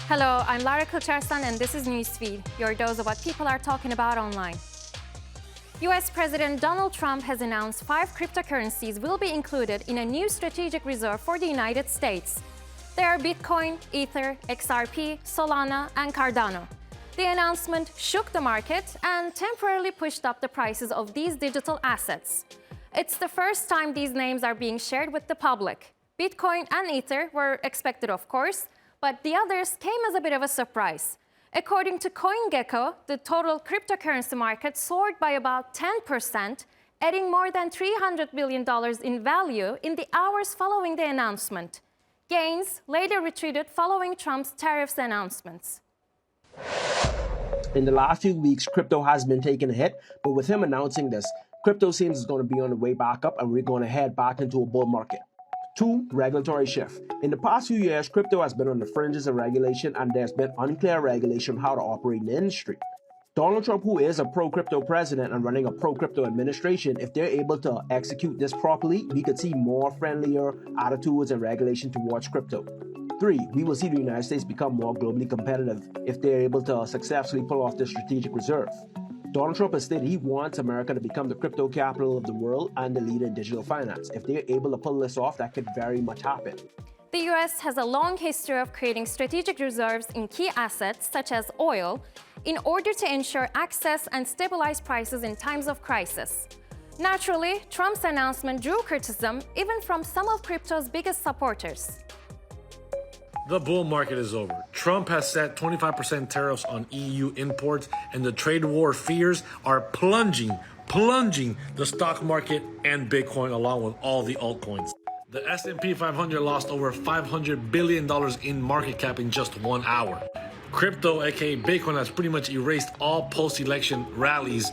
Hello, I'm Lara Kulcharsan and this is Newsfeed, your dose of what people are talking about online. US President Donald Trump has announced 5 cryptocurrencies will be included in a new strategic reserve for the United States. They are Bitcoin, Ether, XRP, Solana, and Cardano. The announcement shook the market and temporarily pushed up the prices of these digital assets. It's the first time these names are being shared with the public. Bitcoin and Ether were expected, of course, but the others came as a bit of a surprise. According to CoinGecko, the total cryptocurrency market soared by about 10%, adding more than $300 billion in value in the hours following the announcement. Gains later retreated following Trump's tariffs announcements. In the last few weeks, crypto has been taking a hit, but with him announcing this, crypto seems is going to be on the way back up and we're going to head back into a bull market. 2. Regulatory shift. In the past few years, crypto has been on the fringes of regulation and there's been unclear regulation on how to operate in the industry. Donald Trump, who is a pro-crypto president and running a pro-crypto administration, if they're able to execute this properly, we could see more friendlier attitudes and regulation towards crypto. 3. We will see the United States become more globally competitive if they're able to successfully pull off the strategic reserve. Donald Trump has stated he wants America to become the crypto capital of the world and the leader in digital finance. If they're able to pull this off, that could very much happen. The US has a long history of creating strategic reserves in key assets such as oil in order to ensure access and stabilize prices in times of crisis. Naturally, Trump's announcement drew criticism even from some of crypto's biggest supporters. The bull market is over. Trump has set 25% tariffs on EU imports, and the trade war fears are plunging the stock market and Bitcoin along with all the altcoins. The S&P 500 lost over $500 billion in market cap in just 1 hour. Crypto, aka Bitcoin, has pretty much erased all post-election rallies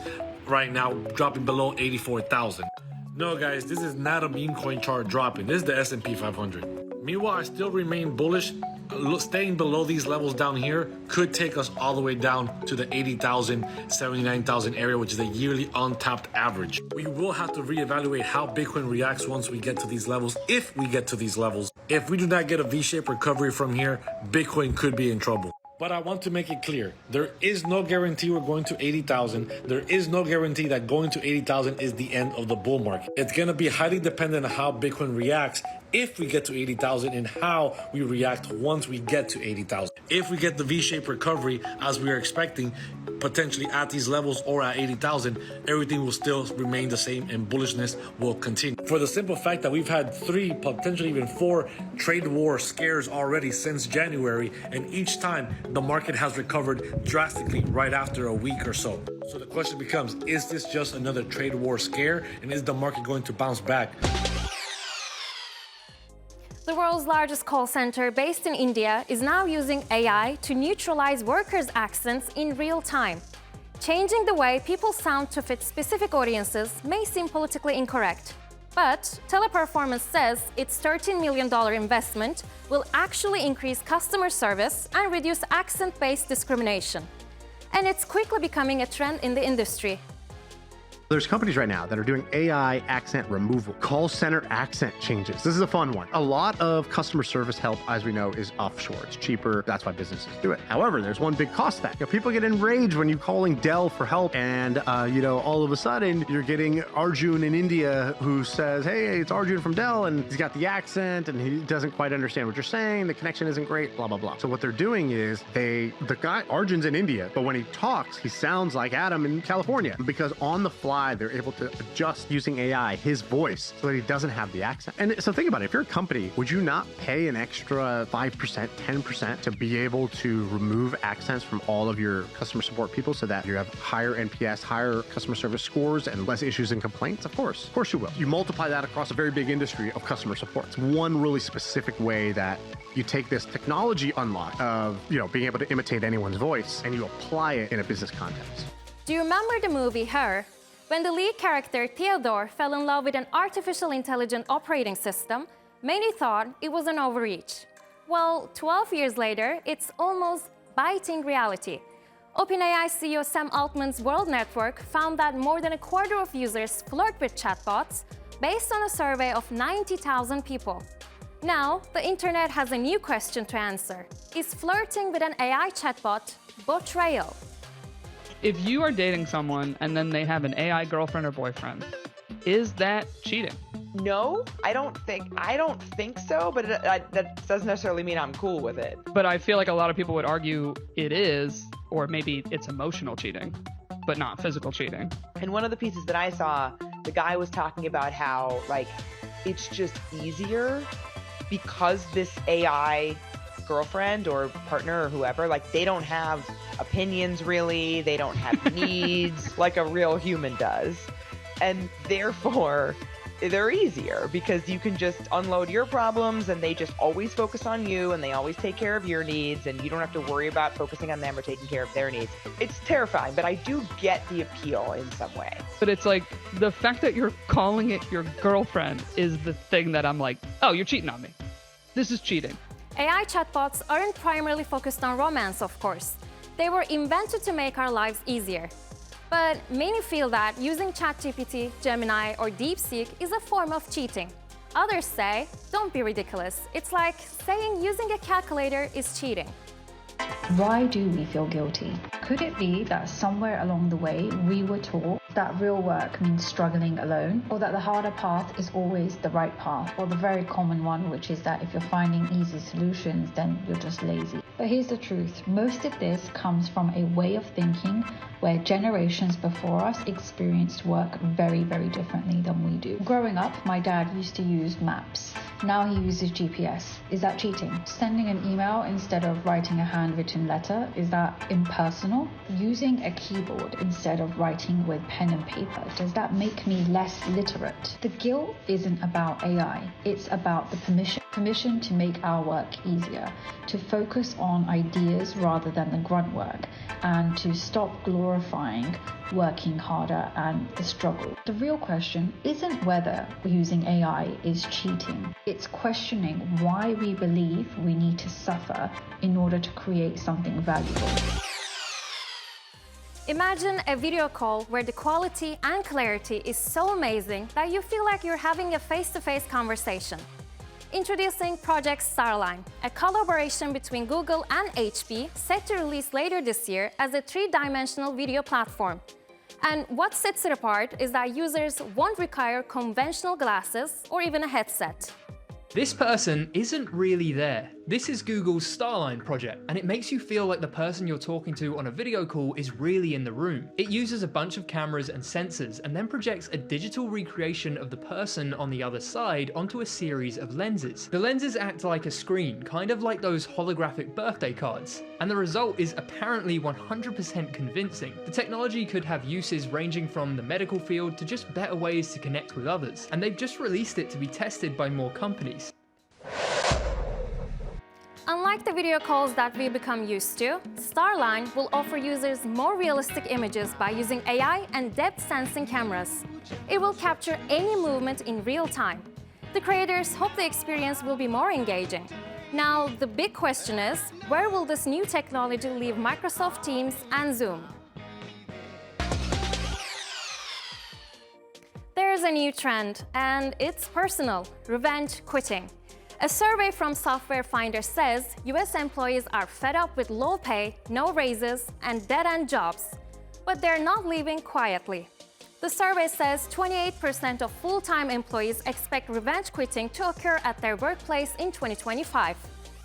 right now, dropping below 84,000. No guys, this is not a meme coin chart dropping. This is the S&P 500. Meanwhile, I still remain bullish. Staying below these levels down here could take us all the way down to the 80,000, 79,000 area, which is a yearly untapped average. We will have to reevaluate how Bitcoin reacts once we get to these levels, if we get to these levels. If we do not get a V-shaped recovery from here, Bitcoin could be in trouble. But I want to make it clear, there is no guarantee we're going to 80,000. There is no guarantee that going to 80,000 is the end of the bull market. It's going to be highly dependent on how Bitcoin reacts if we get to 80,000 and how we react once we get to 80,000. If we get the V-shaped recovery as we are expecting, potentially at these levels or at 80,000, everything will still remain the same and bullishness will continue. For the simple fact that we've had 3, potentially even 4 trade war scares already since January, and each time the market has recovered drastically right after a week or so. So the question becomes, is this just another trade war scare, and is the market going to bounce back? The world's largest call center based in India is now using AI to neutralize workers' accents in real time. Changing the way people sound to fit specific audiences may seem politically incorrect, but Teleperformance says its $13 million investment will actually increase customer service and reduce accent-based discrimination. And it's quickly becoming a trend in the industry. There's companies right now that are doing AI accent removal, call center accent changes. This is a fun one. A lot of customer service help, as we know, is offshore. It's cheaper. That's why businesses do it. However, there's one big cost that people get enraged when you're calling Dell for help, and all of a sudden you're getting Arjun in India who says, "Hey, it's Arjun from Dell," and he's got the accent and he doesn't quite understand what you're saying. The connection isn't great. Blah blah blah. So what they're doing is the guy Arjun's in India, but when he talks, he sounds like Adam in California because on the fly they're able to adjust using AI his voice so that he doesn't have the accent. And so think about it, if you're a company, would you not pay an extra 5%, 10% to be able to remove accents from all of your customer support people so that you have higher NPS, higher customer service scores, and less issues and complaints? Of course you will. You multiply that across a very big industry of customer support. It's one really specific way that you take this technology unlock of being able to imitate anyone's voice and you apply it in a business context. Do you remember the movie Her? When the lead character, Theodore, fell in love with an artificial intelligent operating system, many thought it was an overreach. Well, 12 years later, it's almost biting reality. OpenAI CEO Sam Altman's World Network found that more than a quarter of users flirt with chatbots based on a survey of 90,000 people. Now, the internet has a new question to answer. Is flirting with an AI chatbot betrayal? If you are dating someone and then they have an AI girlfriend or boyfriend, is that cheating? No, I don't think so, but that doesn't necessarily mean I'm cool with it. But I feel like a lot of people would argue it is, or maybe it's emotional cheating, but not physical cheating. And one of the pieces that I saw, the guy was talking about how, like, it's just easier because this AI girlfriend or partner or whoever, like, they don't have opinions really, they don't have needs like a real human does. And therefore, they're easier because you can just unload your problems and they just always focus on you and they always take care of your needs and you don't have to worry about focusing on them or taking care of their needs. It's terrifying, but I do get the appeal in some way. But it's like the fact that you're calling it your girlfriend is the thing that I'm like, oh, you're cheating on me. This is cheating. AI chatbots aren't primarily focused on romance, of course. They were invented to make our lives easier. But many feel that using ChatGPT, Gemini, or DeepSeek is a form of cheating. Others say, don't be ridiculous. It's like saying using a calculator is cheating. Why do we feel guilty? Could it be that somewhere along the way we were taught that real work means struggling alone, or that the harder path is always the right path, or the very common one, which is that if you're finding easy solutions, then you're just lazy? But here's the truth. Most of this comes from a way of thinking where generations before us experienced work very, very differently than we do. Growing up, my dad used to use maps. Now he uses GPS. Is that cheating? Sending an email instead of writing a handwritten letter, is that impersonal? Using a keyboard instead of writing with pen and paper, does that make me less literate? The guilt isn't about AI. It's about the permission to make our work easier, to focus on ideas rather than the grunt work, and to stop glorifying working harder and the struggle. The real question isn't whether using AI is cheating. It's questioning why we believe we need to suffer in order to create something valuable. Imagine a video call where the quality and clarity is so amazing that you feel like you're having a face-to-face conversation. Introducing Project Starline, a collaboration between Google and HP set to release later this year as a three-dimensional video platform. And what sets it apart is that users won't require conventional glasses or even a headset. This person isn't really there. This is Google's Starline project, and it makes you feel like the person you're talking to on a video call is really in the room. It uses a bunch of cameras and sensors and then projects a digital recreation of the person on the other side onto a series of lenses. The lenses act like a screen, kind of like those holographic birthday cards, and the result is apparently 100% convincing. The technology could have uses ranging from the medical field to just better ways to connect with others, and they've just released it to be tested by more companies. Unlike the video calls that we become used to, Starline will offer users more realistic images by using AI and depth-sensing cameras. It will capture any movement in real time. The creators hope the experience will be more engaging. Now, the big question is, where will this new technology leave Microsoft Teams and Zoom? There's a new trend, and it's personal: revenge quitting. A survey from Software Finder says US employees are fed up with low pay, no raises, and dead-end jobs. But they're not leaving quietly. The survey says 28% of full-time employees expect revenge quitting to occur at their workplace in 2025.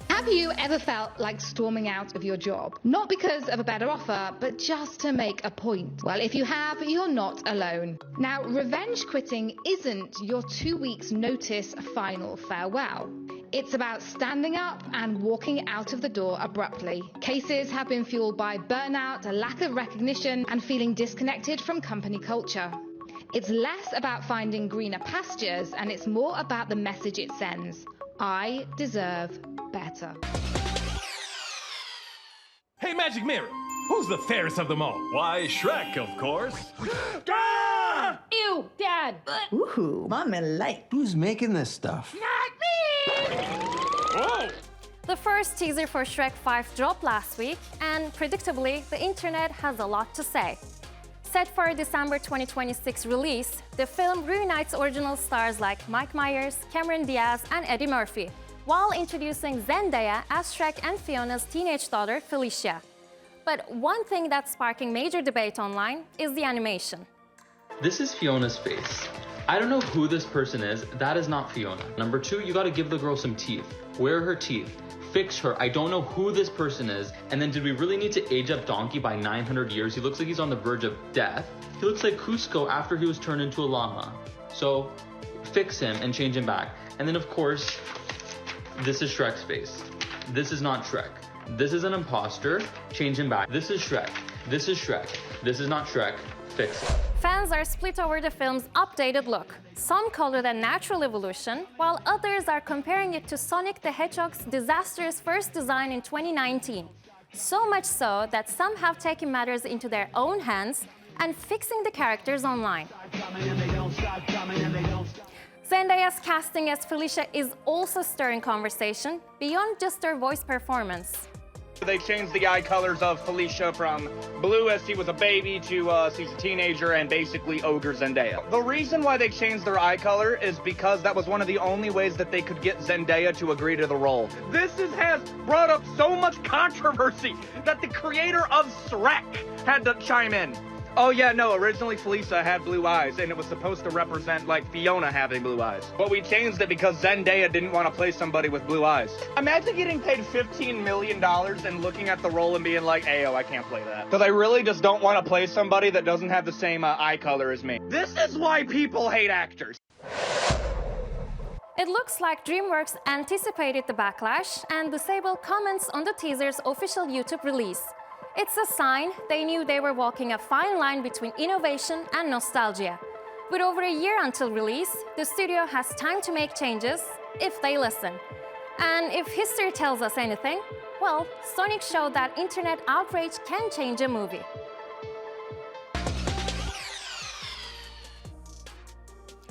Have you ever felt like storming out of your job? Not because of a better offer, but just to make a point. Well, if you have, you're not alone. Now, revenge quitting isn't your 2 weeks notice final farewell. It's about standing up and walking out of the door abruptly. Cases have been fueled by burnout, a lack of recognition, and feeling disconnected from company culture. It's less about finding greener pastures, and it's more about the message it sends. I deserve better. Hey, Magic Mirror, who's the fairest of them all? Why, Shrek, of course. Ew, Dad! Ooh, Mommy like. Who's making this stuff? Not me! Whoa! The first teaser for Shrek 5 dropped last week, and predictably, the internet has a lot to say. Set for a December 2026 release, the film reunites original stars like Mike Myers, Cameron Diaz, and Eddie Murphy. while introducing Zendaya as Shrek and Fiona's teenage daughter, Felicia. But one thing that's sparking major debate online is the animation. This is Fiona's face. I don't know who this person is. That is not Fiona. Number 2, you gotta give the girl some teeth. Where are her teeth? Fix her. I don't know who this person is. And then did we really need to age up Donkey by 900 years? He looks like he's on the verge of death. He looks like Cusco after he was turned into a llama. So fix him and change him back. And then of course, this is Shrek's face. This is not Shrek. This is an imposter. Change him back. This is Shrek. This is Shrek. This is not Shrek. Fix it. Fans are split over the film's updated look. Some call it a natural evolution, while others are comparing it to Sonic the Hedgehog's disastrous first design in 2019. So much so that some have taken matters into their own hands and fixing the characters online. Zendaya's casting as Felicia is also stirring conversation beyond just her voice performance. They changed the eye colors of Felicia from blue as he was a baby to she's a teenager and basically ogre Zendaya. The reason why they changed their eye color is because that was one of the only ways that they could get Zendaya to agree to the role. This has brought up so much controversy that the creator of Shrek had to chime in. Oh yeah, no, originally Felicia had blue eyes and it was supposed to represent like Fiona having blue eyes. But we changed it because Zendaya didn't want to play somebody with blue eyes. Imagine getting paid $15 million and looking at the role and being like, ayo, I can't play that. Because I really just don't want to play somebody that doesn't have the same eye color as me. This is why people hate actors. It looks like DreamWorks anticipated the backlash and disabled comments on the teaser's official YouTube release. It's a sign they knew they were walking a fine line between innovation and nostalgia. With over a year until release, the studio has time to make changes if they listen. And if history tells us anything, well, Sonic showed that internet outrage can change a movie.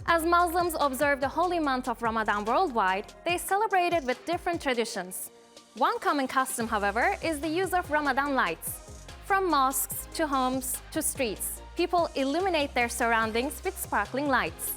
As Muslims observe the holy month of Ramadan worldwide, they celebrate it with different traditions. One common custom, however, is the use of Ramadan lights. From mosques to homes to streets, people illuminate their surroundings with sparkling lights.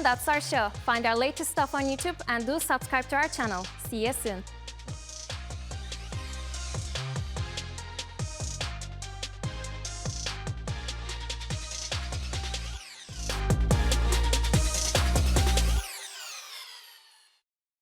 That's our show. Find our latest stuff on YouTube and do subscribe to our channel. See you soon.